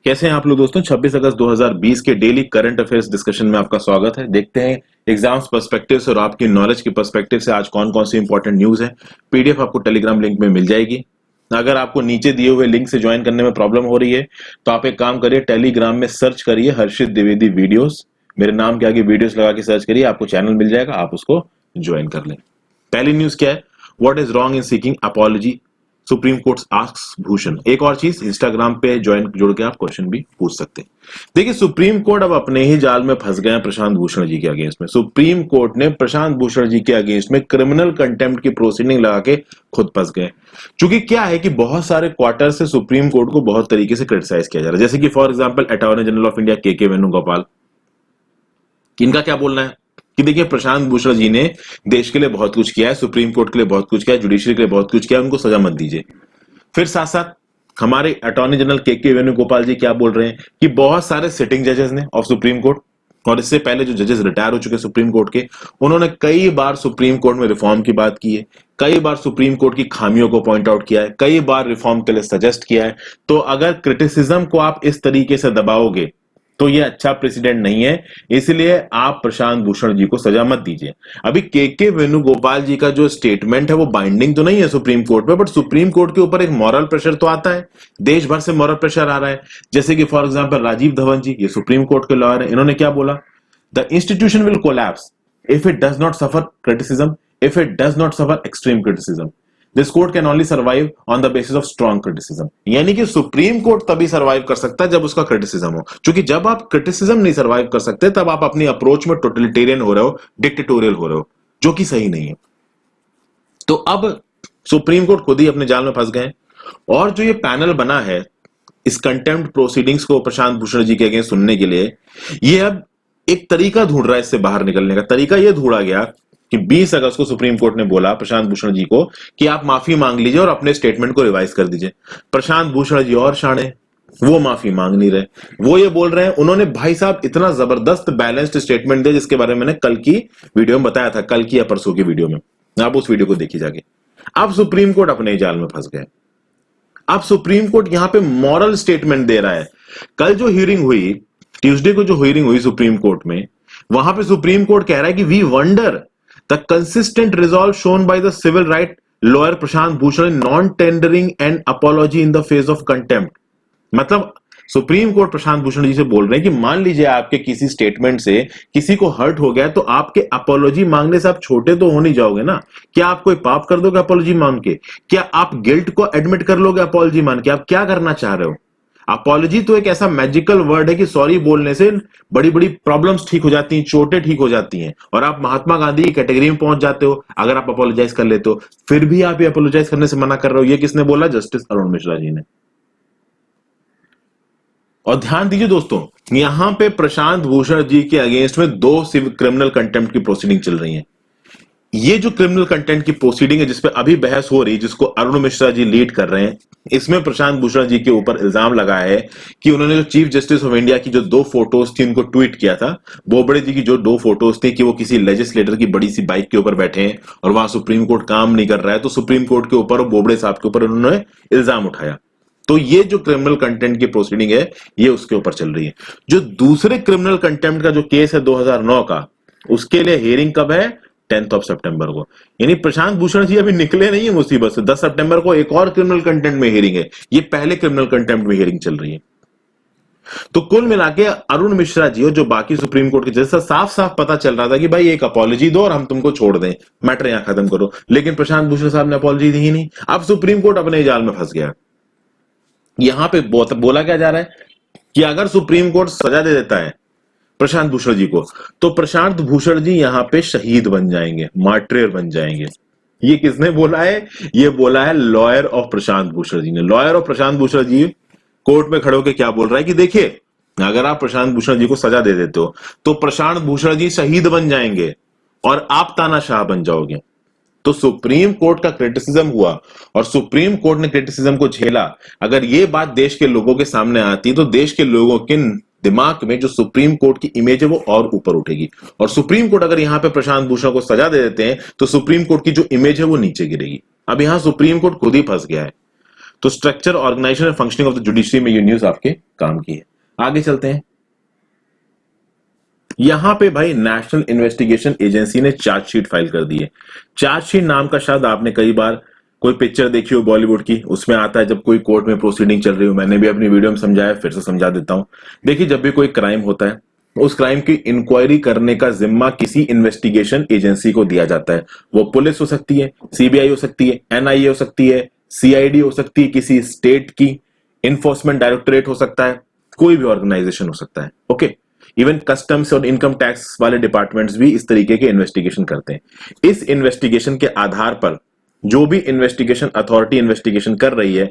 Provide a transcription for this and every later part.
कैसे हैं आप लोग दोस्तों। 26 अगस्त 2020 के डेली करंट अफेयर्स डिस्कशन में आपका स्वागत है। देखते हैं एग्जाम्स पर्सपेक्टिव से और आपकी नॉलेज के पर्सपेक्टिव से आज कौन कौन सी इंपॉर्टेंट न्यूज है। पीडीएफ आपको टेलीग्राम लिंक में मिल जाएगी। अगर आपको नीचे दिए हुए लिंक से ज्वाइन करने में प्रॉब्लम हो रही है तो आप एक काम करिए, टेलीग्राम में सर्च करिए हर्षित द्विवेदी वीडियोस, मेरे नाम के आगे वीडियोस लगा के सर्च करिए, आपको चैनल मिल जाएगा, आप उसको ज्वाइन कर लें। पहली न्यूज क्या है? What is wrong in seeking apology, supreme court asks Bhushan. एक और चीज, इंस्टाग्राम पे ज्वाइन जोड़ के आप क्वेश्चन भी पूछ सकते हैं। देखिए, सुप्रीम कोर्ट अब अपने ही जाल में फंस गए हैं प्रशांत भूषण जी के अगेंस्ट में। सुप्रीम कोर्ट ने प्रशांत भूषण जी के अगेंस्ट में क्रिमिनल कंटेम्प्ट की प्रोसीडिंग लगा के खुद फंस गए। क्योंकि क्या है कि बहुत सारे क्वार्टर से सुप्रीम कोर्ट को बहुत तरीके से क्रिटिसाइज किया जा रहा है। जैसे कि for example attorney general of India के वेणुगोपाल, इनका क्या बोलना है कि देखिए प्रशांत भूषण जी ने देश के लिए बहुत कुछ किया है, सुप्रीम कोर्ट के लिए बहुत कुछ किया है, जुडिशरी के लिए बहुत कुछ किया है, उनको सजा मत दीजिए। फिर साथ साथ हमारे अटॉर्नी जनरल के वेणुगोपाल जी क्या बोल रहे हैं कि बहुत सारे सिटिंग जजेस ने ऑफ सुप्रीम कोर्ट और इससे पहले जो जजेस रिटायर हो चुके सुप्रीम कोर्ट के, उन्होंने कई बार सुप्रीम कोर्ट में रिफॉर्म की बात की है, कई बार सुप्रीम कोर्ट की खामियों को पॉइंट आउट किया है, कई बार रिफॉर्म के लिए सजेस्ट किया है। तो अगर क्रिटिसिज्म को आप इस तरीके से दबाओगे तो ये अच्छा प्रेसिडेंट नहीं है, इसलिए आप प्रशांत भूषण जी को सजा मत दीजिए। अभी के वेणुगोपाल जी का जो स्टेटमेंट है वो बाइंडिंग तो नहीं है सुप्रीम कोर्ट पे, बट सुप्रीम कोर्ट के ऊपर एक मॉरल प्रेशर तो आता है, देश भर से मॉरल प्रेशर आ रहा है। जैसे कि फॉर एग्जांपल राजीव धवन जी, ये सुप्रीम कोर्ट के लॉयर है, इन्होंने क्या बोला? The institution will collapse if it does not suffer criticism, if it does not suffer extreme criticism. This court can only survive on the basis of strong criticism. यानी कि supreme court तभी survive कर सकता है जब उसका criticism हो, क्योंकि जब आप क्रिटिसिज्म नहीं सर्वाइव कर सकते तब आप अपनी अप्रोच में टोटलिटेरियन हो रहे हो, डिक्टेटोरियल हो रहे हो, जो कि सही नहीं है। तो अब सुप्रीम कोर्ट खुद ही अपने जाल में फंस गए। और जो ये पैनल बना है इस कंटेम्प्ट प्रोसीडिंग्स को प्रशांत भूषण जी के अगेंस्ट सुनने के लिए, ये अब एक तरीका ढूंढ रहा है इससे बाहर निकलने का। तरीका ये ढूंढा गया कि 20 अगस्त को सुप्रीम कोर्ट ने बोला प्रशांत भूषण जी को कि आप माफी मांग लीजिए और अपने स्टेटमेंट को रिवाइज कर दीजिए। प्रशांत भूषण जी और शाणे, वो माफी मांग नहीं रहे, वो ये बोल रहे हैं, उन्होंने भाई साहब इतना जबरदस्त बैलेंस्ड स्टेटमेंट दिया जिसके बारे में मैंने कल की वीडियो में बताया था, कल की या परसों की वीडियो में, आप उस वीडियो को देखिए जाके। अब सुप्रीम कोर्ट अपने जाल में फंस गए। अब सुप्रीम कोर्ट यहां पे मॉरल स्टेटमेंट दे रहा है। कल जो हियरिंग हुई, ट्यूसडे को जो हियरिंग हुई सुप्रीम कोर्ट में, वहां पे सुप्रीम कोर्ट कह रहा है कि we wonder the consistent resolve shown by the civil right lawyer Prashant Bhushan in non-tendering an apology in the face of contempt। मतलब सुप्रीम कोर्ट प्रशांत भूषण जी से बोल रहे हैं कि मान लीजिए आपके किसी स्टेटमेंट से किसी को हर्ट हो गया, तो आपके अपॉलॉजी मांगने से आप छोटे तो हो नहीं जाओगे ना। क्या आप कोई पाप कर दोगे अपॉलॉजी मांग के? क्या आप गिल्ट को एडमिट कर लोगे अपॉलॉजी मान के? आप क्या करना चाह रहे हो? अपॉलॉजी तो एक ऐसा मैजिकल वर्ड है कि सॉरी बोलने से बड़ी बड़ी प्रॉब्लम्स ठीक हो जाती हैं, चोटें ठीक हो जाती हैं, और आप महात्मा गांधी की कैटेगरी में पहुंच जाते हो अगर आप अपोलोजाइज कर लेते हो। फिर भी आप ये अपोलोजाइज करने से मना कर रहे हो, ये किसने बोला? जस्टिस अरुण मिश्रा जी ने। और ध्यान दीजिए दोस्तों, यहां पे प्रशांत भूषण जी के अगेंस्ट में 2 क्रिमिनल कंटेम्प्ट की प्रोसीडिंग चल रही है। ये जो क्रिमिनल कंटेंट की प्रोसीडिंग है जिसपे अभी बहस हो रही, जिसको अरुण मिश्रा जी लीड कर रहे हैं, इसमें प्रशांत भूषण जी के ऊपर इल्जाम लगाया है कि उन्होंने जो चीफ जस्टिस ऑफ इंडिया की जो 2 फोटोज थी उनको ट्वीट किया था। बोबड़े जी की जो 2 फोटोज थी कि वो किसी लेजिस्लेटर की बड़ी सी बाइक के ऊपर बैठे हैं और वहां सुप्रीम कोर्ट काम नहीं कर रहा है, तो सुप्रीम कोर्ट के ऊपर और बोबड़े साहब के ऊपर उन्होंने इल्जाम उठाया। तो ये जो क्रिमिनल कंटेंट की प्रोसीडिंग है ये उसके ऊपर चल रही है। जो दूसरे क्रिमिनल कंटेम्प्ट का जो केस है 2009 का, उसके लिए हियरिंग कब है? 10 सितंबर को। यानी प्रशांत भूषण जी अभी निकले नहीं है मुसीबत से। 10 सितंबर को एक और क्रिमिनल कंटेंट में हियरिंग है, ये पहले क्रिमिनल कंटेंट में हियरिंग चल रही है। तो कुल मिला के अरुण मिश्रा जी और जो बाकी सुप्रीम कोर्ट के जैसा साफ साफ पता चल रहा था कि भाई एक अपॉलॉजी दो और हम तुमको छोड़ दें, मैटर यहां खत्म करो, लेकिन प्रशांत भूषण साहब ने अपॉलॉजी दी ही नहीं। अब सुप्रीम कोर्ट अपने जाल में फंस गया। यहां पे बोला क्या जा रहा है कि अगर सुप्रीम कोर्ट सजा दे देता है प्रशांत भूषण जी को, तो प्रशांत भूषण जी यहां पे शहीद बन जाएंगे, मार्टियर बन जाएंगे। ये किसने बोला है? ये बोला है लॉयर ऑफ प्रशांत भूषण जी ने। Lawyer of Prashant Bhushan ji court में खड़े होकर क्या बोल रहा है कि देखिए, अगर आप प्रशांत भूषण जी को सजा दे देते हो तो प्रशांत भूषण जी शहीद बन जाएंगे और आप तानाशाह बन जाओगे। तो सुप्रीम कोर्ट का क्रिटिसिज्म हुआ और सुप्रीम कोर्ट ने क्रिटिसिज्म को झेला। अगर ये बात देश के लोगों के सामने आती तो देश के लोगों के दिमाग में जो सुप्रीम कोर्ट की इमेज है वो और ऊपर उठेगी, और सुप्रीम कोर्ट अगर यहां पे प्रशांत भूषण को सजा दे देते हैं तो सुप्रीम कोर्ट की जो इमेज है वो नीचे गिरेगी। अब यहां सुप्रीम कोर्ट खुद ही फंस गया है। तो structure, organisation and functioning of the judiciary में ये न्यूज आपके काम की है। आगे चलते हैं। यहां पे भाई नेशनल इन्वेस्टिगेशन एजेंसी ने चार्जशीट फाइल कर दी है। चार्जशीट नाम का शब्द आपने कई बार कोई पिक्चर देखी हो बॉलीवुड की, उसमें आता है जब कोई कोर्ट में प्रोसीडिंग चल रही हो। मैंने भी अपनी वीडियो में समझाया, फिर से समझा देता हूं। देखिए, जब भी कोई क्राइम होता है, उस क्राइम की इंक्वायरी करने का जिम्मा किसी इन्वेस्टिगेशन एजेंसी को दिया जाता है। वो पुलिस हो सकती है, सीबीआई हो सकती है, एनआईए हो सकती है, सीआईडी हो सकती है, किसी स्टेट की इन्फोर्समेंट डायरेक्टोरेट हो सकता है, कोई भी ऑर्गेनाइजेशन हो सकता है। ओके, इवन कस्टम्स और इनकम टैक्स वाले डिपार्टमेंट्स भी इस तरीके के इन्वेस्टिगेशन करते हैं। इस इन्वेस्टिगेशन के आधार पर जो भी इन्वेस्टिगेशन अथॉरिटी इन्वेस्टिगेशन कर रही है,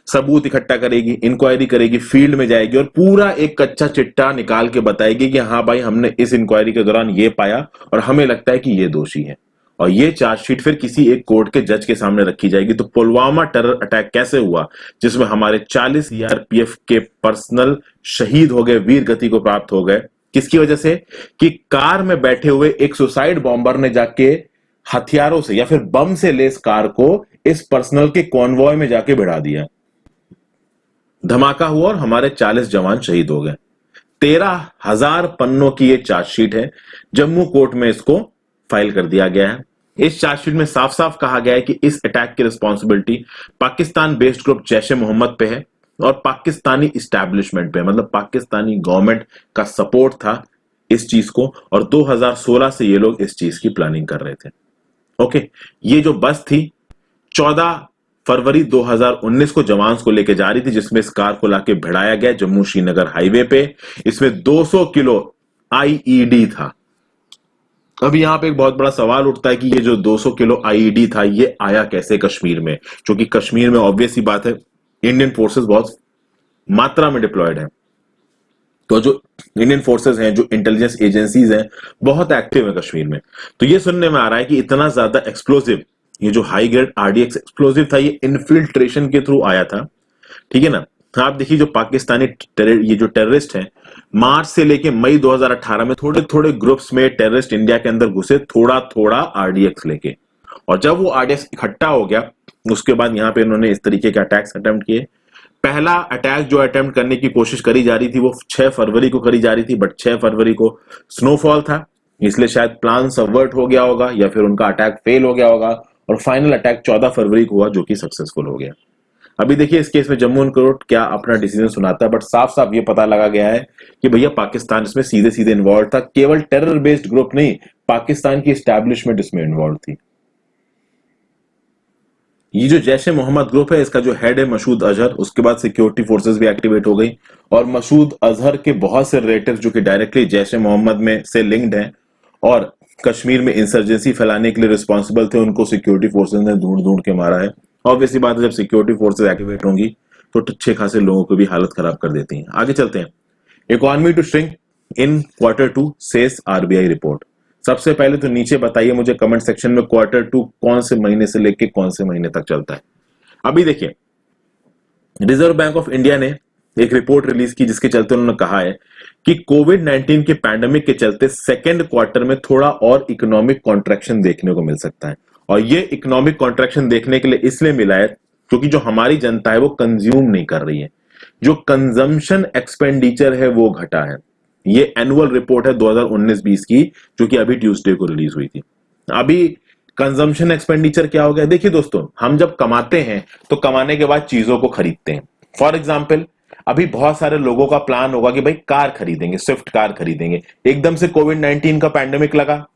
सबूत इकट्ठा करेगी, इंक्वायरी करेगी, फील्ड में जाएगी और पूरा एक कच्चा चिट्टा निकाल के बताएगी कि हाँ भाई, हमने इस इंक्वायरी के दौरान ये पाया और हमें लगता है कि ये दोषी है। और ये चार्जशीट फिर किसी एक कोर्ट के जज के सामने रखी जाएगी। तो पुलवामा टेरर अटैक कैसे हुआ, जिसमें हमारे 40 सीआरपीएफ के पर्सनल शहीद हो गए, वीर गति को प्राप्त हो गए, किसकी वजह से? कि कार में बैठे हुए एक सुसाइड बॉम्बर ने जाके हथियारों से या फिर बम से लेस कार को इस पर्सनल के कॉन्वॉय में जाके भिड़ा दिया। धमाका हुआ और हमारे 40 जवान शहीद हो गए। 13,000 पन्नों की ये चार्जशीट है। जम्मू कोर्ट में इसको फाइल कर दिया गया है। इस चार्जशीट में साफ साफ कहा गया है कि इस अटैक की responsibility Pakistan based group Jaish e Mohammed पे है और पाकिस्तानी इस्टेब्लिशमेंट पे, मतलब पाकिस्तानी गवर्नमेंट का सपोर्ट था इस चीज को। और 2016 से ये लोग इस चीज की प्लानिंग कर रहे थे। ओके, ये जो बस थी 14 फरवरी 2019 को जवान्स को लेकर जा रही थी, जिसमें इस कार को लाके भिड़ाया गया जम्मू श्रीनगर हाईवे पे। इसमें 200 किलो आईईडी था। अब यहां पे एक बहुत बड़ा सवाल उठता है कि ये जो 200 किलो आईईडी था, ये आया कैसे कश्मीर में? क्योंकि कश्मीर में ऑब्वियस ही बात है, इंडियन फोर्सेस बहुत मात्रा में डिप्लॉयड है। तो जो इंडियन फोर्सेस हैं, जो इंटेलिजेंस एजेंसीज हैं, बहुत एक्टिव है कश्मीर में। तो ये सुनने में आ रहा है कि इतना ज्यादा एक्सप्लोसिव, ये जो हाई ग्रेड आरडीएक्स एक्सप्लोसिव था, ये इन्फिल्ट्रेशन के थ्रू आया था। ठीक है ना? आप देखिए, जो पाकिस्तानी ये जो टेररिस्ट हैं, मार्च से लेके मई 2018 में थोड़े थोड़े ग्रुप्स में टेररिस्ट इंडिया के अंदर घुसे, थोड़ा थोड़ा आरडीएक्स लेके। और जब वो आरडीएक्स इकट्ठा हो गया, उसके बाद यहां पे इन्होंने इस तरीके के अटैक्स अटेम्प्ट किए। पहला अटैक जो अटेम्प्ट करने की कोशिश करी जा रही थी, वो 6 फरवरी को करी जा रही थी, बट 6 फरवरी को स्नोफॉल था, इसलिए शायद प्लान सबवर्ट हो गया होगा या फिर उनका अटैक फेल हो गया होगा। और फाइनल अटैक 14 फरवरी को हुआ, जो कि सक्सेसफुल हो गया। अभी देखिए, इस केस में जम्मू एंड कोर्ट क्या अपना डिसीजन सुनाता है, बट साफ साफ ये पता लगा गया है कि भैया पाकिस्तान इसमें सीधे सीधे इन्वॉल्व था। केवल टेरर बेस्ड ग्रुप नहीं, पाकिस्तान की एस्टैब्लिशमेंट इसमें इन्वॉल्व थी। ये जो जैश ए मोहम्मद ग्रुप है, इसका जो हेड है मसूद अजहर, उसके बाद सिक्योरिटी फोर्सेस भी एक्टिवेट हो गई। और मसूद अजहर के बहुत से रिलेटिव जो कि डायरेक्टली जैश ए मोहम्मद में से लिंक्ड हैं और कश्मीर में इंसर्जेंसी फैलाने के लिए रिस्पॉन्सिबल थे, उनको सिक्योरिटी फोर्सेस ने ढूंढ ढूंढ के मारा है। ऑब्वियसली बात है, जब सिक्योरिटी फोर्सेस एक्टिवेट होंगी तो अच्छे खासे लोगों को भी हालत खराब कर देती हैं। आगे चलते हैं। Economy to shrink in Q2 says RBI report. सबसे पहले तो नीचे बताइए मुझे कमेंट सेक्शन में Q2 कौन से महीने से लेके कौन से महीने तक चलता है। अभी देखिए, रिजर्व बैंक ऑफ इंडिया ने एक रिपोर्ट रिलीज की, जिसके चलते उन्होंने कहा है कि कोविड-19 के पैंडेमिक के चलते सेकेंड क्वार्टर में थोड़ा और इकोनॉमिक कॉन्ट्रैक्शन देखने को मिल सकता है। और ये इकोनॉमिक कॉन्ट्रैक्शन देखने के लिए इसलिए मिला है क्योंकि जो हमारी जनता है वो कंज्यूम नहीं कर रही है, जो कंजम्पशन एक्सपेंडिचर है वो घटा है। ये एनुअल रिपोर्ट है 2019-20 की, जो कि अभी ट्यूसडे को रिलीज हुई थी। अभी कंजम्पशन एक्सपेंडिचर क्या हो गया? देखिए दोस्तों, हम जब कमाते हैं तो कमाने के बाद चीजों को खरीदते हैं। फॉर एग्जाम्पल, अभी बहुत सारे लोगों का प्लान होगा कि भाई कार खरीदेंगे, स्विफ्ट कार खरीदेंगे। एकदम से कोविड-19 का पैंडेमिक लगा,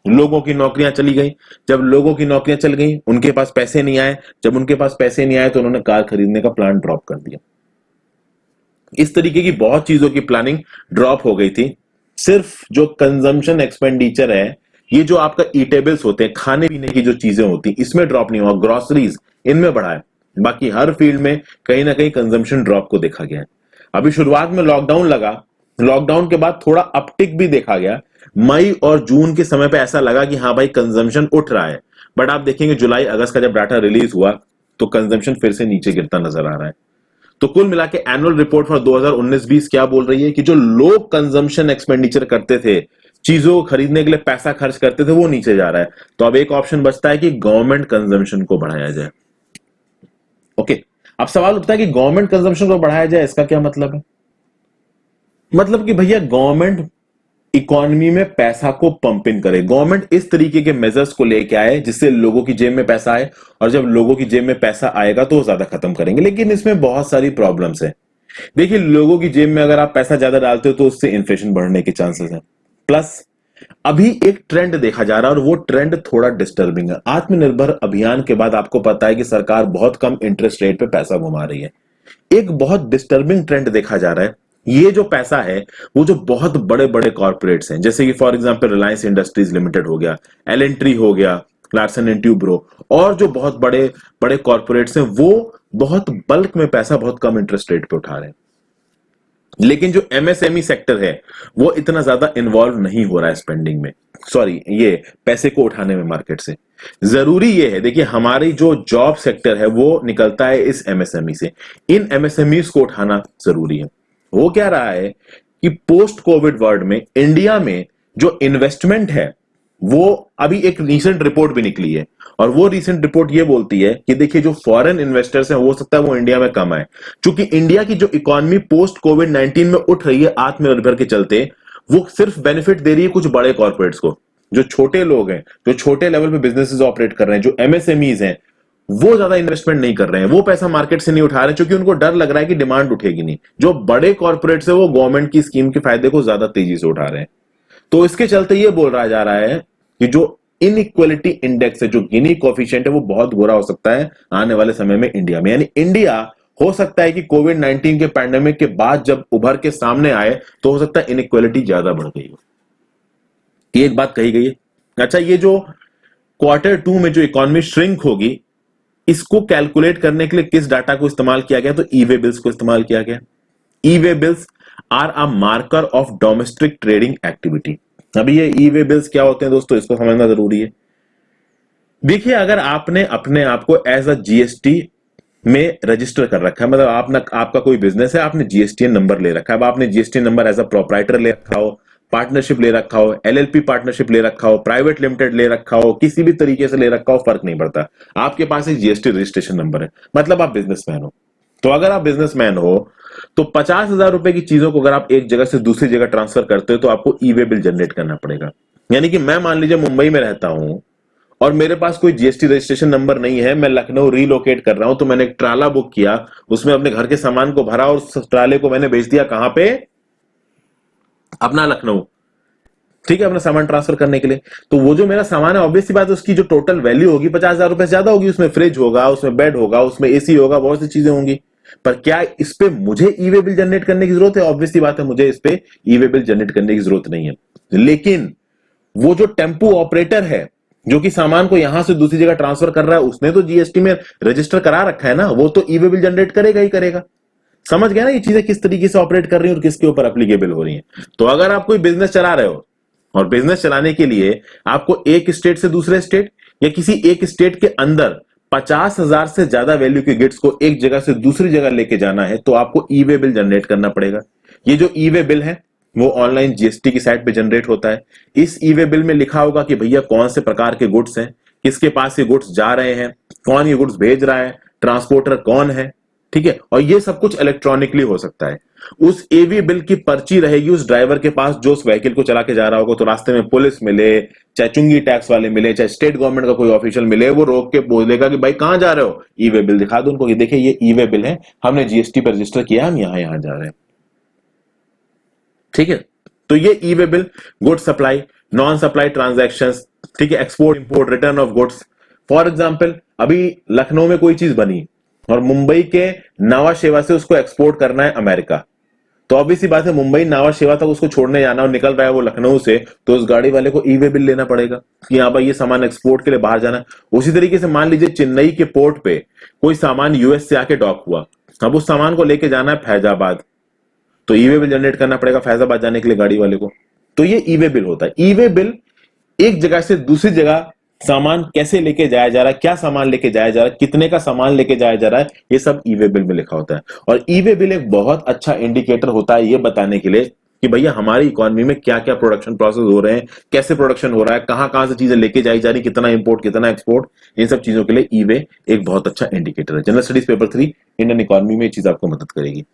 लोगों की नौकरियां चली गई। जब लोगों की नौकरियां चल गई, उनके पास पैसे नहीं आए। जब उनके पास पैसे नहीं आए तो उन्होंने कार खरीदने का प्लान ड्रॉप कर दिया। इस तरीके की बहुत चीजों की प्लानिंग ड्रॉप हो गई थी। सिर्फ जो कंजम्पशन एक्सपेंडिचर है, ये जो आपका ईटेबल्स होते हैं, खाने पीने की जो चीजें होती, इसमें ड्रॉप नहीं हुआ। ग्रोसरीज, इनमें बढ़ा है। बाकी हर फील्ड में कहीं ना कहीं कंजम्पशन ड्रॉप को देखा गया है। अभी शुरुआत में लॉकडाउन लगा, लॉकडाउन के बाद थोड़ा अपटिक भी देखा गया। मई और जून के समय पे ऐसा लगा कि हाँ भाई कंजम्पशन उठ रहा है, बट आप देखेंगे जुलाई अगस्त का जब डाटा रिलीज हुआ तो कंजम्पशन फिर से नीचे गिरता नजर आ रहा है। तो कुल मिला के एनुअल रिपोर्ट फॉर 2019-20 क्या बोल रही है कि जो लोग कंजम्पशन एक्सपेंडिचर करते थे, चीजों को खरीदने के लिए पैसा खर्च करते थे, वो नीचे जा रहा है। तो अब एक ऑप्शन बचता है कि गवर्नमेंट कंजम्पशन को बढ़ाया जाए। ओके, अब सवाल उठता है कि गवर्नमेंट कंजम्पशन को बढ़ाया जाए, इसका क्या मतलब है? मतलब कि भैया गवर्नमेंट इकोनॉमी में पैसा को पंप इन करे, गवर्नमेंट इस तरीके के मेजर्स को लेके आए जिससे लोगों की जेब में पैसा आए, और जब लोगों की जेब में पैसा आएगा तो वो ज्यादा खत्म करेंगे। लेकिन इसमें बहुत सारी प्रॉब्लम्स है। देखिए, लोगों की जेब में अगर आप पैसा ज्यादा डालते हो तो उससे इन्फ्लेशन बढ़ने के चांसेस हैं। प्लस अभी एक ट्रेंड देखा जा रहा है और वो ट्रेंड थोड़ा डिस्टर्बिंग है। आत्मनिर्भर अभियान के बाद आपको पता है कि सरकार बहुत कम इंटरेस्ट रेट पे पैसा घुमा रही है। एक बहुत डिस्टर्बिंग ट्रेंड देखा जा रहा है। ये जो पैसा है वो जो बहुत बड़े बड़े कॉर्पोरेट्स हैं, जैसे कि for example Reliance industries limited हो गया, एल-एन-टी हो गया, क्लार्सन एंड ट्यूब्रो, और जो बहुत बड़े बड़े कॉर्पोरेट्स हैं वो बहुत बल्क में पैसा बहुत कम इंटरेस्ट रेट पे उठा रहे हैं। लेकिन जो एमएसएमई सेक्टर है वो इतना ज्यादा इन्वॉल्व नहीं हो रहा है स्पेंडिंग में, सॉरी ये पैसे को उठाने में मार्केट से। जरूरी ये है, देखिए हमारी जो जॉब सेक्टर है वो निकलता है इस एमएसएमई से, इन एमएसएमईज को उठाना जरूरी है। वो क्या रहा है कि पोस्ट कोविड वर्ल्ड में इंडिया में जो इन्वेस्टमेंट है वो अभी एक रीसेंट रिपोर्ट भी निकली है, और वो रीसेंट रिपोर्ट ये बोलती है कि देखिए जो फॉरेन इन्वेस्टर्स हैं हो सकता है वो इंडिया में कम आए, क्योंकि इंडिया की जो इकोनॉमी पोस्ट कोविड 19 में उठ रही है आत्मनिर्भर के चलते, वो सिर्फ बेनिफिट दे रही है कुछ बड़े कॉर्पोरेट्स को। जो छोटे लोग हैं, जो छोटे लेवल पे बिजनेसेस ऑपरेट कर रहे हैं, जो एमएसएमईज हैं, वो ज्यादा इन्वेस्टमेंट नहीं कर रहे हैं, वो पैसा मार्केट से नहीं उठा रहे हैं, क्योंकि उनको डर लग रहा है कि डिमांड उठेगी नहीं। जो बड़े कॉर्पोरेट्स है वो गवर्नमेंट की स्कीम के फायदे को ज्यादा तेजी से उठा रहे हैं। तो इसके चलते ये बोल रहा जा रहा है कि जो इनइक्वालिटी इंडेक्स है, जो गिनी कोफिशिएंट है, वो बहुत बुरा हो सकता है आने वाले समय में इंडिया में। यानी इंडिया हो सकता है कि कोविड 19 के पैंडेमिक के बाद जब उभर के सामने आए तो हो सकता है इनइक्वालिटी ज्यादा बढ़ गई हो। ये एक बात कही गई है। अच्छा, ये जो Q2 में जो इकोनॉमी श्रिंक होगी, इसको कैलकुलेट करने के लिए किस डाटा को इस्तेमाल किया गया? तो ई-वे बिल्स को इस्तेमाल किया गया। E-way bills are a marker of domestic trading activity. अभी ये ई-वे बिल्स क्या होते हैं दोस्तों, इसको समझना जरूरी है। देखिए, अगर आपने अपने आप को एज अ जीएसटी में रजिस्टर कर रखा है, मतलब आपका कोई बिजनेस है, आपने जीएसटीएन नंबर ले रखा है, अब आपने GSTN number as a proprietor ले रखा हो, पार्टनरशिप ले रखा हो, एलएलपी पार्टनरशिप ले रखा हो, प्राइवेट लिमिटेड ले रखा हो, किसी भी तरीके से ले रखा हो, फर्क नहीं पड़ता, आपके पास एक जीएसटी रजिस्ट्रेशन नंबर है, मतलब आप बिजनेसमैन हो। तो अगर आप बिजनेसमैन हो तो 50,000 रुपए की चीजों को अगर आप एक जगह से दूसरी जगह ट्रांसफर करते हो तो आपको ई-वे बिल जनरेट करना पड़ेगा। यानी कि मैं मान लीजिए मुंबई में रहता हूं और मेरे पास कोई जीएसटी रजिस्ट्रेशन नंबर नहीं है, मैं लखनऊ रीलोकेट कर रहा हूं, तो मैंने एक ट्राला बुक किया, उसमें अपने घर के सामान को भरा और उस ट्राले को मैंने भेज दिया कहां पे? अपना लखनऊ, ठीक है, अपना सामान ट्रांसफर करने के लिए। तो वो जो मेरा सामान है, ऑब्वियस सी बात है, उसकी जो टोटल वैल्यू होगी 50,000 रुपए से ज्यादा होगी। उसमें फ्रिज होगा, उसमें बेड होगा, उसमें एसी होगा, बहुत सी चीजें होंगी। पर क्या इस पे मुझे ई-वे बिल जनरेट करने की जरूरत है? ऑब्वियस सी बात है, मुझे इस पे ई-वे बिल जनरेट करने की जरूरत नहीं है। लेकिन वो जो टेम्पू ऑपरेटर है जो कि सामान को यहां से दूसरी जगह ट्रांसफर कर रहा है, उसने तो जीएसटी में रजिस्टर करा रखा है ना, वो तो ई-वे बिल जनरेट करेगा ही करेगा। समझ गया ना ये चीजें किस तरीके से ऑपरेट कर रही हैं और किसके ऊपर एप्लीकेबल हो रही हैं। तो अगर आप कोई बिजनेस चला रहे हो और बिजनेस चलाने के लिए आपको एक स्टेट से दूसरे स्टेट या किसी एक स्टेट के अंदर 50,000 से ज्यादा वैल्यू के गुड्स को एक जगह से दूसरी जगह लेके जाना है, तो आपको ई-वे बिल जनरेट करना पड़ेगा। ये जो ई-वे बिल है वो ऑनलाइन जीएसटी की साइट पे जनरेट होता है। इस ई-वे बिल में लिखा होगा कि भैया कौन से प्रकार के गुड्स हैं, किसके पास ये गुड्स जा रहे हैं, कौन ये गुड्स भेज रहा है, ट्रांसपोर्टर कौन है, ठीक है। और ये सब कुछ इलेक्ट्रॉनिकली हो सकता है। उस ई-वे बिल की पर्ची रहेगी उस ड्राइवर के पास जो उस व्हीकल को चला के जा रहा होगा। तो रास्ते में पुलिस मिले, चाहे चुंगी टैक्स वाले मिले, चाहे स्टेट गवर्नमेंट का कोई ऑफिशियल मिले, वो रोक के बोलेगा कि भाई कहां जा रहे हो, ई-वे बिल दिखा दो उनको कि देखिए ये ई-वे बिल है, हमने जीएसटी पर रजिस्टर किया, हम यहां यहां जा रहे हैं, ठीक है। तो ये e-way bill good supply, non supply transactions, ठीक है, export import, return of goods. For example अभी लखनऊ में कोई चीज बनी और मुंबई के नावा शेवा से उसको एक्सपोर्ट करना है अमेरिका, तो ऑब्वियसली बात है मुंबई नावा शेवा तक उसको छोड़ने जाना और निकल रहा है वो लखनऊ से, तो उस गाड़ी वाले को ई-वे बिल लेना पड़ेगा कि हाँ भाई ये सामान एक्सपोर्ट के लिए बाहर जाना है। उसी तरीके से मान लीजिए चेन्नई के पोर्ट पे कोई सामान यूएस से आके डॉक हुआ, अब उस सामान को लेके जाना है फैजाबाद, तो ई-वे बिल जनरेट करना पड़ेगा फैजाबाद जाने के लिए गाड़ी वाले को। तो ये ई-वे बिल होता है। ई-वे बिल एक जगह से दूसरी जगह सामान कैसे लेके जाया जा रहा है, क्या सामान लेके जाया जा रहा है, कितने का सामान लेके जाया जा रहा है, ये सब ई-वे बिल में लिखा होता है। और ई-वे बिल एक बहुत अच्छा इंडिकेटर होता है ये बताने के लिए कि भैया हमारी इकोनॉमी में क्या क्या प्रोडक्शन प्रोसेस हो रहे हैं, कैसे प्रोडक्शन हो रहा है, कहां से चीजें लेके जाई जा रही, कितना इंपोर्ट कितना एक्सपोर्ट, इन सब चीजों के लिए ई वे एक बहुत अच्छा इंडिकेटर है। General studies paper 3 Indian economy में ये चीज आपको मदद करेगी।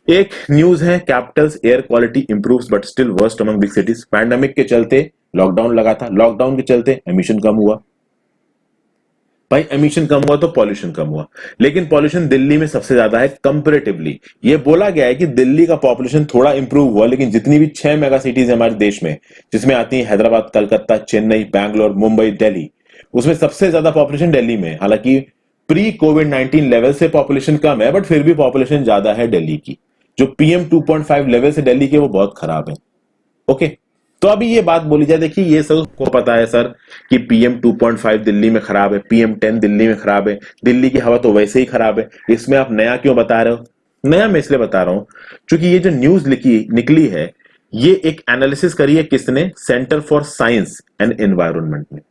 एक न्यूज है, Capitals air quality improves but still worst among big cities. Pandemic के चलते लॉकडाउन लगा था, लॉकडाउन के चलते एमिशन कम हुआ। भाई एमिशन कम हुआ तो पॉल्यूशन कम हुआ, लेकिन पॉल्यूशन दिल्ली में सबसे ज्यादा है कंपैरेटिवली। ये बोला गया है कि दिल्ली का पॉपुलेशन थोड़ा इंप्रूव हुआ, लेकिन जितनी भी 6 मेगा सिटीज है हमारे देश में, जिसमें आती है हैदराबाद, कलकत्ता, चेन्नई, बैंगलोर, मुंबई, दिल्ली, उसमें सबसे ज्यादा पॉपुलेशन दिल्ली में है। हालांकि प्री कोविड 19 लेवल से पॉपुलेशन कम है, बट फिर भी पॉपुलेशन ज्यादा है दिल्ली की। जो पीएम 2.5 लेवल से दिल्ली के वो बहुत खराब है। ओके, तो अभी ये बात बोली जाए, देखिए ये सबको पता है सर कि पीएम 2.5 दिल्ली में खराब है, पीएम 10 दिल्ली में खराब है, दिल्ली की हवा तो वैसे ही खराब है, इसमें आप नया क्यों बता रहे हो? नया मैं इसलिए बता रहा हूं क्योंकि ये जो न्यूज निकली है, ये एक एनालिसिस करी है किसने? Centre for science and environment ने।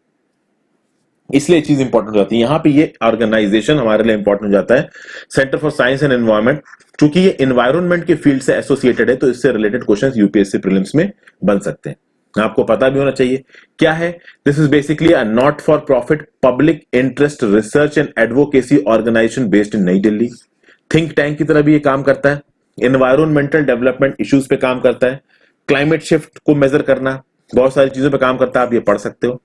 इसलिए चीज इंपॉर्टेंट हो जाती है, यहां पे ये ऑर्गेनाइजेशन हमारे लिए इंपॉर्टेंट हो जाता है, centre for science and environment. क्योंकि ये एनवायरनमेंट के फील्ड से एसोसिएटेड है, तो इससे रिलेटेड क्वेश्चंस यूपीएससी प्रीलिम्स में बन सकते हैं। आपको पता भी होना चाहिए क्या है। This is basically a not for profit public interest research and advocacy organisation based in New Delhi. Think tank की तरह भी ये काम करता है, एनवायरमेंटल डेवलपमेंट इश्यूज पे काम करता है, क्लाइमेट शिफ्ट को मेजर करना, बहुत सारी चीजों पे काम करता है, आप ये पढ़ सकते हो।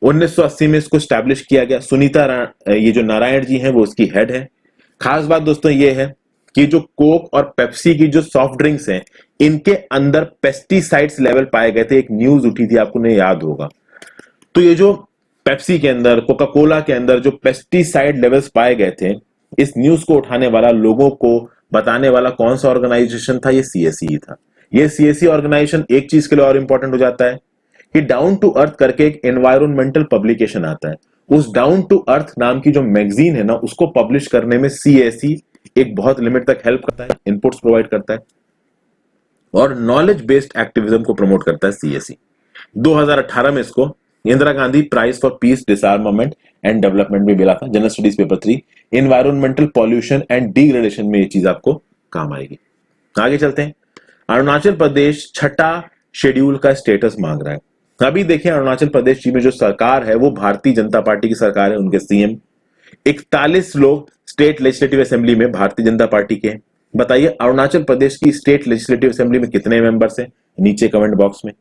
1980 में इसको स्टैब्लिश किया गया। ये जो नारायण जी हैं वो उसकी हेड है। खास बात दोस्तों ये है कि जो कोक और पेप्सी की जो सॉफ्ट ड्रिंक्स हैं, इनके अंदर पेस्टिसाइड्स लेवल पाए गए थे। एक न्यूज उठी थी, आपको नहीं याद होगा। तो ये जो पेप्सी के अंदर, कोका कोला के अंदर जो पेस्टिसाइड लेवल्स पाए गए थे, इस न्यूज को उठाने वाला, लोगों को बताने वाला कौन सा ऑर्गेनाइजेशन था? ये सीएसई था। ये सीएसई ऑर्गेनाइजेशन एक चीज के लिए और इंपॉर्टेंट हो जाता है कि डाउन टू अर्थ करके एक एनवायरमेंटल पब्लिकेशन आता है। उस डाउन टू अर्थ नाम की जो मैगजीन है ना, उसको पब्लिश करने में सीएसई एक बहुत लिमिट तक हेल्प करता है, इनपुट्स प्रोवाइड करता है और नॉलेज बेस्ड एक्टिविज्म को प्रमोट करता है सीएसई। 2018 में इसको Indira Gandhi prize for peace, disarmament and development भी मिला था। General studies paper 3 environmental pollution and degradation में ये चीज आपको काम आएगी। आगे चलते हैं। अरुणाचल प्रदेश छठा शेड्यूल का स्टेटस मांग रहा है। अभी देखिए, अरुणाचल प्रदेश में जो सरकार है वो भारतीय जनता पार्टी की सरकार है। उनके सीएम 41 लोग स्टेट लेजिस्लेटिव असेंबली में भारतीय जनता पार्टी के। बताइए अरुणाचल प्रदेश की स्टेट लेजिस्लेटिव असेंबली में कितने मेंबर्स हैं? नीचे कमेंट बॉक्स में।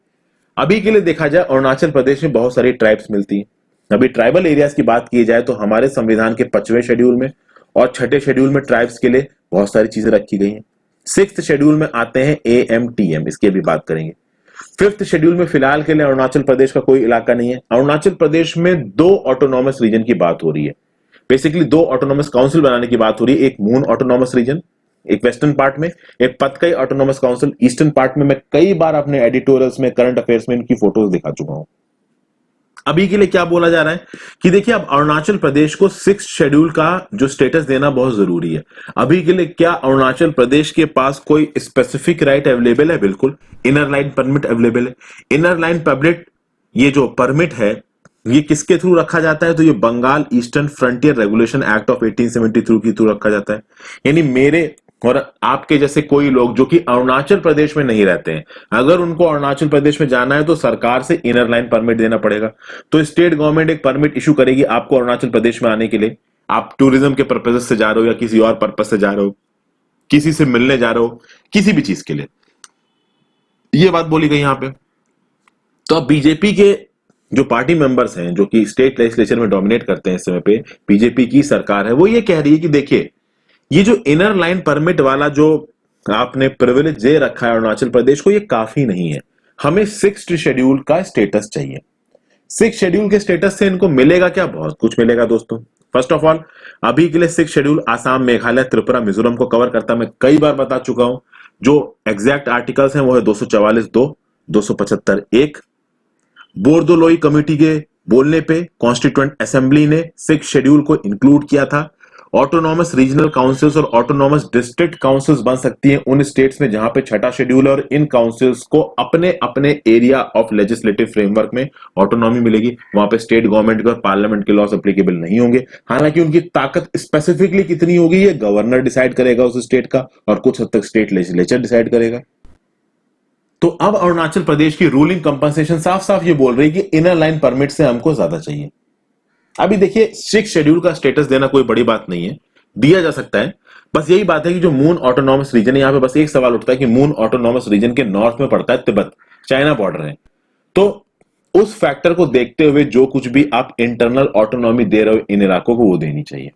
अभी के लिए देखा जाए, अरुणाचल प्रदेश में बहुत सारी ट्राइब्स मिलती हैं। अभी ट्राइबल एरियाज की बात की जाए तो हमारे संविधान के 5वें शेड्यूल में और 6ठे शेड्यूल में ट्राइब्स के लिए बहुत सारी चीजें रखी गई हैं। 6th शेड्यूल में आते हैं AMTM, इसकी भी बात करेंगे। 5th शेड्यूल में फिलहाल के लिए अरुणाचल प्रदेश का कोई इलाका नहीं है। अरुणाचल प्रदेश में 2 ऑटोनॉमस रीजन की बात हो रही है। बेसिकली 2 ऑटोनॉमस काउंसिल बनाने की बात हो रही है। एक मून ऑटोनॉमस रीजन एक वेस्टर्न पार्ट में, एक Patkai autonomous council eastern part में। मैं कई बार अपने एडिटोरियल्स में, करंट अफेयर्स में इनकी फोटोज दिखा चुका हूं। अभी के लिए क्या बोला जा रहा है कि देखिए, अब अरुणाचल प्रदेश को 6th शेड्यूल का जो स्टेटस देना बहुत जरूरी है। अभी के लिए क्या अरुणाचल प्रदेश के पास कोई स्पेसिफिक राइट अवेलेबल है? बिल्कुल, इनर लाइन परमिट अवेलेबल है। इनर लाइन परमिट, ये जो परमिट है, ये किसके थ्रू रखा जाता है? तो ये Bengal eastern frontier regulation act of 1873 के थ्रू रखा जाता है। यानी मेरे और आपके जैसे कोई लोग जो कि अरुणाचल प्रदेश में नहीं रहते हैं, अगर उनको अरुणाचल प्रदेश में जाना है तो सरकार से इनर लाइन परमिट देना पड़ेगा। तो स्टेट गवर्नमेंट एक परमिट इशू करेगी आपको अरुणाचल प्रदेश में आने के लिए। आप टूरिज्म के पर्पज से जा रहे हो या किसी और पर्पज से जा रहे हो, किसी से मिलने जा रहे हो, किसी भी चीज के लिए, ये बात बोली गई यहां पे। तो अब बीजेपी के जो पार्टी मेंबर्स हैं, जो कि स्टेट लेजिस्लेचर में डोमिनेट करते हैं इस समय पे, बीजेपी की सरकार है, वो ये कह रही है कि देखिए, ये जो इनर लाइन परमिट वाला जो आपने प्रिविलेज दे रखा है अरुणाचल प्रदेश को, ये काफी नहीं है। हमें 6th शेड्यूल का स्टेटस चाहिए। 6th शेड्यूल के स्टेटस से इनको मिलेगा क्या? बहुत कुछ मिलेगा दोस्तों। फर्स्ट ऑफ ऑल, अभी के लिए 6th शेड्यूल आसाम, मेघालय, त्रिपुरा, मिजोरम को कवर करता है। मैं कई बार बता चुका हूं, जो एग्जैक्ट आर्टिकल्स हैं वो है 244(2), 275(1). बोर्दोलोई कमेटी के बोलने पे कॉन्स्टिट्यूएंट असेंबली ने 6th शेड्यूल को इंक्लूड किया था। ऑटोनॉमस रीजनल काउंसिल्स और ऑटोनॉमस डिस्ट्रिक्ट काउंसिल्स बन सकती हैं उन स्टेट्स में जहां पे 6ठा शेड्यूल है, और इन काउंसिल्स को अपने अपने एरिया ऑफ लेजिस्लेटिव फ्रेमवर्क में ऑटोनॉमी मिलेगी। वहां पे स्टेट गवर्नमेंट के और पार्लियामेंट के लॉस एप्लीकेबल नहीं होंगे। हालांकि उनकी ताकत स्पेसिफिकली कितनी होगी ये गवर्नर डिसाइड करेगा उस स्टेट का, और कुछ हद तक स्टेट लेजिस्लेचर डिसाइड करेगा। तो अब अरुणाचल प्रदेश की रूलिंग कंपनसेशन साफ साफ ये बोल रही है कि इनर लाइन परमिट से हमको ज्यादा चाहिए। अभी देखिए 6 शेड्यूल का स्टेटस देना कोई बड़ी बात नहीं है, दिया जा सकता है। बस यही बात है कि जो मून ऑटोनॉमस रीजन है, यहां पे बस एक सवाल उठता है कि मून ऑटोनॉमस रीजन के नॉर्थ में पड़ता है तिब्बत, चाइना बॉर्डर है, तो उस फैक्टर को देखते हुए जो कुछ भी आप इंटरनल ऑटोनॉमी दे रहे हो इन इलाकों को वो देनी चाहिए।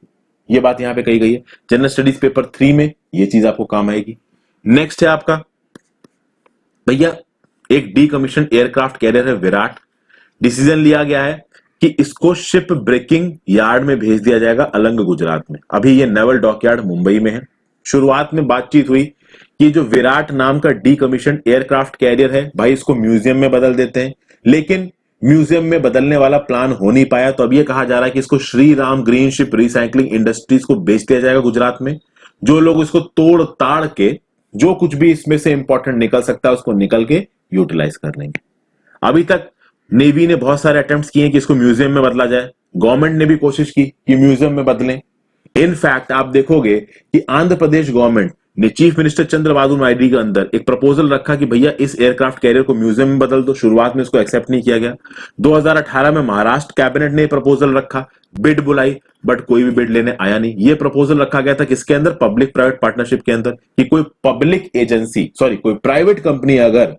ये बात यहां पे कही गई है। जनरल स्टडीज पेपर 3 में ये चीज आपको काम आएगी। नेक्स्ट है आपका भैया एक डीकमीशन एयरक्राफ्ट कैरियर है विराट। डिसीजन लिया गया है कि इसको शिप ब्रेकिंग यार्ड में भेज दिया जाएगा अलंग गुजरात में। अभी ये नेवल डॉकयार्ड मुंबई में है। शुरुआत में बातचीत हुई कि जो विराट नाम का डीकमीशन एयरक्राफ्ट कैरियर है भाई इसको म्यूजियम में बदल देते हैं, लेकिन म्यूजियम में बदलने वाला प्लान हो नहीं पाया। तो अब ये कहा जा रहा है कि इसको Shri Ram green ship recycling industries को बेच दिया जाएगा गुजरात में। जो लोग इसको तोड़ ताड़ के जो कुछ भी इसमें से इंपॉर्टेंट निकल सकता है उसको निकल के यूटिलाइज कर लेंगे। अभी तक नेवी ने बहुत सारे अटेम्प्ट्स किए कि इसको म्यूजियम में बदला जाए, गवर्नमेंट ने भी कोशिश की कि म्यूजियम में बदलें। इनफैक्ट आप देखोगे कि आंध्र प्रदेश गवर्नमेंट ने चीफ मिनिस्टर चंद्रबाबू नायडू के अंदर एक प्रपोजल रखा कि भैया इस एयरक्राफ्ट कैरियर को म्यूजियम में बदल दो। शुरुआत में इसको एक्सेप्ट नहीं किया गया। 2018 में महाराष्ट्र कैबिनेट ने प्रपोजल रखा, बिड बुलाई, बट कोई भी बिड लेने आया नहीं। ये प्रपोजल रखा गया था किसके अंदर, पब्लिक प्राइवेट पार्टनरशिप के अंदर, कि कोई पब्लिक एजेंसी कोई प्राइवेट कंपनी अगर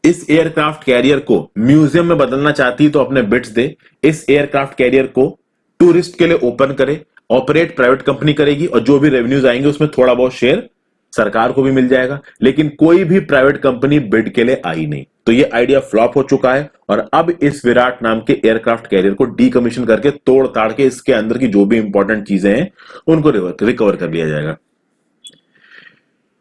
इस एयरक्राफ्ट कैरियर को म्यूजियम में बदलना चाहती है तो अपने बिड्स दे, इस एयरक्राफ्ट कैरियर को टूरिस्ट के लिए ओपन करे, ऑपरेट प्राइवेट कंपनी करेगी और जो भी रेवेन्यूज आएंगे उसमें थोड़ा बहुत शेयर सरकार को भी मिल जाएगा। लेकिन कोई भी प्राइवेट कंपनी बिड के लिए आई नहीं, तो ये आइडिया फ्लॉप हो चुका है और अब इस विराट नाम के एयरक्राफ्ट कैरियर को डीकमीशन करके तोड़ ताड़ के इसके अंदर की जो भी इंपॉर्टेंट चीजें हैं उनको रिकवर कर लिया जाएगा।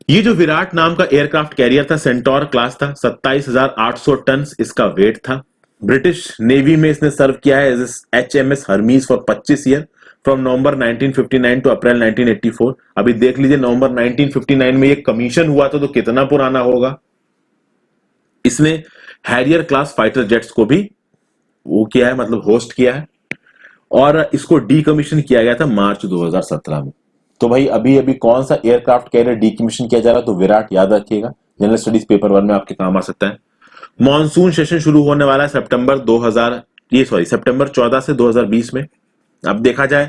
ये जो विराट नाम का एयरक्राफ्ट कैरियर था सेंटोर क्लास था, 27,800 टन इसका वेट था। ब्रिटिश नेवी में इसने सर्व किया है as HMS Hermes for 25 year from November 1959 to April 1984। अभी देख लीजिए नवंबर 1959 में ये कमीशन हुआ था तो कितना पुराना होगा। इसने हैरियर क्लास फाइटर जेट्स को भी वो किया है, मतलब होस्ट किया है, और इसको डीकमीशन किया गया था मार्च 2017 में। तो भाई अभी अभी कौन सा एयरक्राफ्ट कैरियर डीकमीशन किया जा रहा है, तो विराट याद रखिएगा, जनरल स्टडीज पेपर 1 में आपके काम आ सकता है। मॉनसून सेशन शुरू होने वाला है सितंबर 14 से 2020 में। अब देखा जाए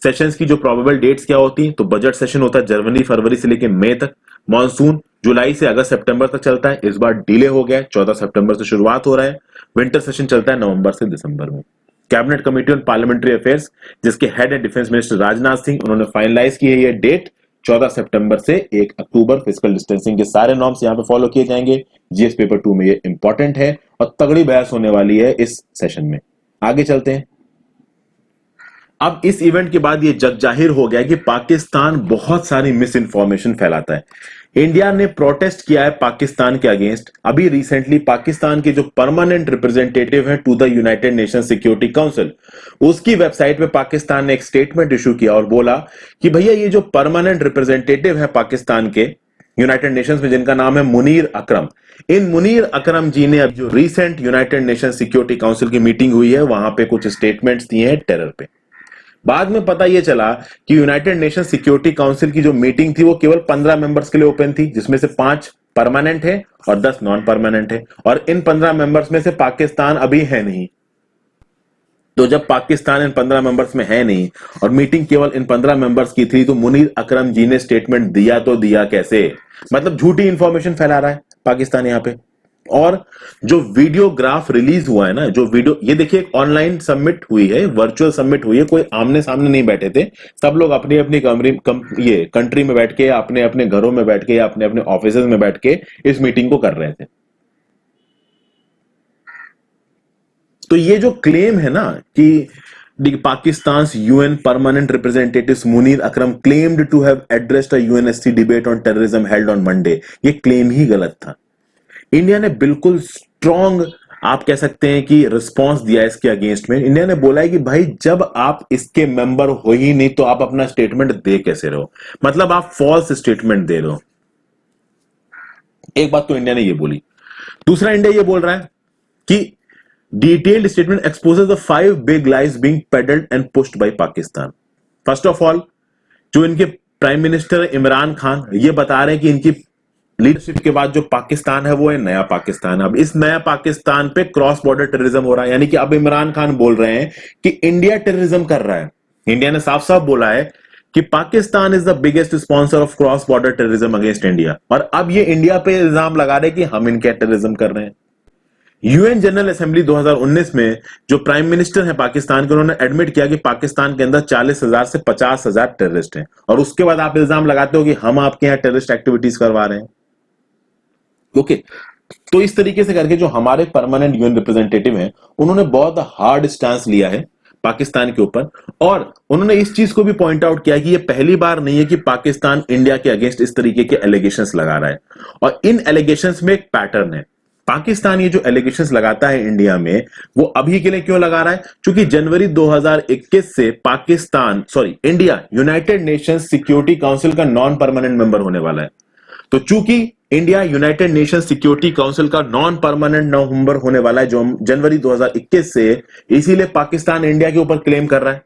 सेशंस की जो प्रोबेबल डेट्स क्या होती हैं, तो बजट सेशन होता है जनवरी फरवरी से लेकर मई तक। मॉनसून जुलाई से अगस्त सितंबर तक चलता है, इस बार डिले हो गया है, 14 सितंबर से शुरुआत हो रहा है। विंटर सेशन चलता है नवंबर से दिसंबर में। Cabinet committee on parliamentary affairs जिसके हेड है डिफेंस मिनिस्टर राजनाथ सिंह, उन्होंने फाइनलाइज की है ये डेट 14 सितंबर से 1 अक्टूबर। फिजिकल डिस्टेंसिंग के सारे नॉर्म्स यहां पे फॉलो किए जाएंगे। जीएस पेपर 2 में ये इंपॉर्टेंट है और तगड़ी बहस होने वाली है इस सेशन में। आगे चलते हैं। अब इस इवेंट के बाद ये जग जाहिर हो गया कि पाकिस्तान बहुत सारी मिस इंफॉर्मेशन फैलाता है। इंडिया ने प्रोटेस्ट किया है पाकिस्तान के अगेंस्ट। अभी रिसेंटली पाकिस्तान के जो परमानेंट रिप्रेजेंटेटिव है to the United Nation Security Council, उसकी वेबसाइट पे पाकिस्तान ने एक स्टेटमेंट इशू किया और बोला कि भैया ये जो परमानेंट रिप्रेजेंटेटिव है पाकिस्तान के यूनाइटेड नेशंस में, जिनका नाम है मुनीर अकरम, इन मुनीर अकरम जी ने अब जो recent United Nation Security council की मीटिंग हुई है वहां पे कुछ स्टेटमेंट्स दिए हैं टेरर पे। बाद में पता यह चला कि यूनाइटेड नेशन सिक्योरिटी काउंसिल की जो मीटिंग थी वो केवल 15 मेंबर्स के लिए ओपन थी, जिसमें से 5 परमानेंट है और 10 नॉन परमानेंट है, और इन 15 मेंबर्स में से पाकिस्तान अभी है नहीं। तो जब पाकिस्तान इन 15 मेंबर्स में है नहीं और मीटिंग केवल इन 15 मेंबर्स की थी, तो मुनीर अकरम जी ने स्टेटमेंट दिया तो दिया कैसे, मतलब झूठी इंफॉर्मेशन फैला रहा है पाकिस्तान यहां पे। और जो वीडियोग्राफ रिलीज हुआ है ना, जो वीडियो, ये देखिए ऑनलाइन सबमिट हुई है, वर्चुअल सबमिट हुई है, कोई आमने सामने नहीं बैठे थे, सब लोग अपनी अपनी कंट्री में बैठ के, अपने अपने घरों में बैठ के या अपने अपने ऑफिस में बैठ के इस मीटिंग को कर रहे थे। तो ये जो क्लेम है ना कि Pakistan UN permanent representative Munir Akram claimed to have addressed a UNSC debate on terrorism held on Monday, ये क्लेम ही गलत था। इंडिया ने बिल्कुल स्ट्रॉन्ग, आप कह सकते हैं कि रिस्पांस दिया है इसके अगेंस्ट में। इंडिया ने बोला है कि भाई जब आप इसके मेंबर हो ही नहीं तो आप अपना स्टेटमेंट दे कैसे रहे हो, मतलब आप फॉल्स स्टेटमेंट दे रहे हो। एक बात तो इंडिया ने ये बोली। दूसरा, इंडिया ये बोल रहा है कि detailed statement exposes the 5 big lies being peddled and pushed by Pakistan. First of all, जो इनके प्राइम मिनिस्टर इमरान खान ये बता रहे हैं कि इनकी लीडरशिप के बाद जो पाकिस्तान है वो है नया पाकिस्तान। अब इस नया पाकिस्तान पे क्रॉस बॉर्डर टेररिज्म हो रहा है, यानी कि अब इमरान खान बोल रहे हैं कि इंडिया टेररिज्म कर रहा है। इंडिया ने साफ साफ बोला है कि Pakistan is the biggest sponsor of cross border terrorism against India, और अब ये इंडिया पे इल्जाम लगा रहे हैं कि हम इनके टेररिज्म कर रहे हैं। यूएन जनरल असेंबली 2019 में जो प्राइम मिनिस्टर हैं पाकिस्तान के, उन्होंने एडमिट किया कि पाकिस्तान के अंदर 40,000 से 50,000 टेररिस्ट हैं, और उसके बाद आप इल्जाम लगाते हो कि हम आपके यहां टेररिस्ट एक्टिविटीज करवा रहे हैं। ओके, तो इस तरीके से करके जो हमारे परमानेंट यूएन रिप्रेजेंटेटिव हैं, उन्होंने बहुत हार्ड स्टैंस लिया है पाकिस्तान के ऊपर, और उन्होंने इस चीज को भी पॉइंट आउट किया कि ये पहली बार नहीं है कि पाकिस्तान इंडिया के अगेंस्ट इस तरीके के एलिगेशंस लगा रहा है, और इन एलिगेशंस में एक पैटर्न है। पाकिस्तान ये जो एलिगेशंस लगाता है इंडिया में, वो अभी के लिए क्यों लगा रहा है? क्योंकि जनवरी 2021 से India United Nations security council का नॉन परमानेंट मेंबर होने वाला है। तो चूंकि India United Nation Security council का नॉन परमानेंट मेंबर होने वाला है जो जनवरी 2021 से, इसीलिए पाकिस्तान इंडिया के ऊपर क्लेम कर रहा है।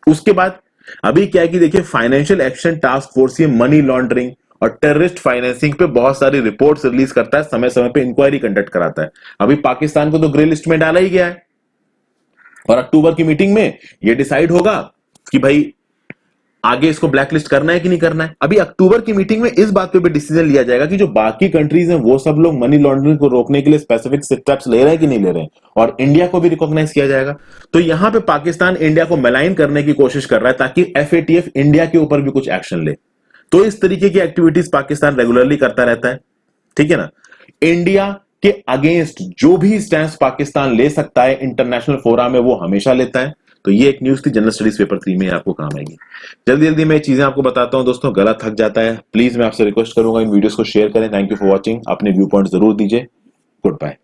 उसके बाद अभी क्या है कि देखिए, फाइनेंशियल एक्शन टास्क फोर्स ये मनी लॉन्ड्रिंग और टेररिस्ट फाइनेंसिंग पे बहुत सारी रिपोर्ट्स रिलीज करता है, समय समय पे इंक्वायरी कंडक्ट कराता है। अभी पाकिस्तान को तो ग्रे लिस्ट में डाला ही गया है, और अक्टूबर की मीटिंग में ये डिसाइड होगा कि भाई आगे इसको ब्लैकलिस्ट करना है कि नहीं करना है। अभी अक्टूबर की मीटिंग में इस बात पे भी डिसीजन लिया जाएगा कि जो बाकी कंट्रीज हैं वो सब लोग मनी लॉन्ड्रिंग को रोकने के लिए स्पेसिफिक स्टेप्स ले रहे हैं कि नहीं ले रहे हैं, और इंडिया को भी रिकॉग्नाइज किया जाएगा। तो यहां पे पाकिस्तान इंडिया को मेलाइन करने की कोशिश कर रहा है ताकि FATF इंडिया के ऊपर भी कुछ एक्शन ले। तो इस तरीके की एक्टिविटीज पाकिस्तान रेगुलरली करता रहता है, ठीक है ना। इंडिया के अगेंस्ट जो भी स्टैंड पाकिस्तान ले सकता है इंटरनेशनल फोरम में, वो हमेशा लेता है। तो ये एक न्यूज थी जनरल स्टडीज पेपर 3 में, आपको काम आएगी। जल्दी जल्दी मैं चीजें आपको बताता हूं दोस्तों, गला थक जाता है। प्लीज मैं आपसे रिक्वेस्ट करूंगा इन वीडियोस को शेयर करें। Thank you for watching. अपने व्यू पॉइंट जरूर दीजिए। Good bye.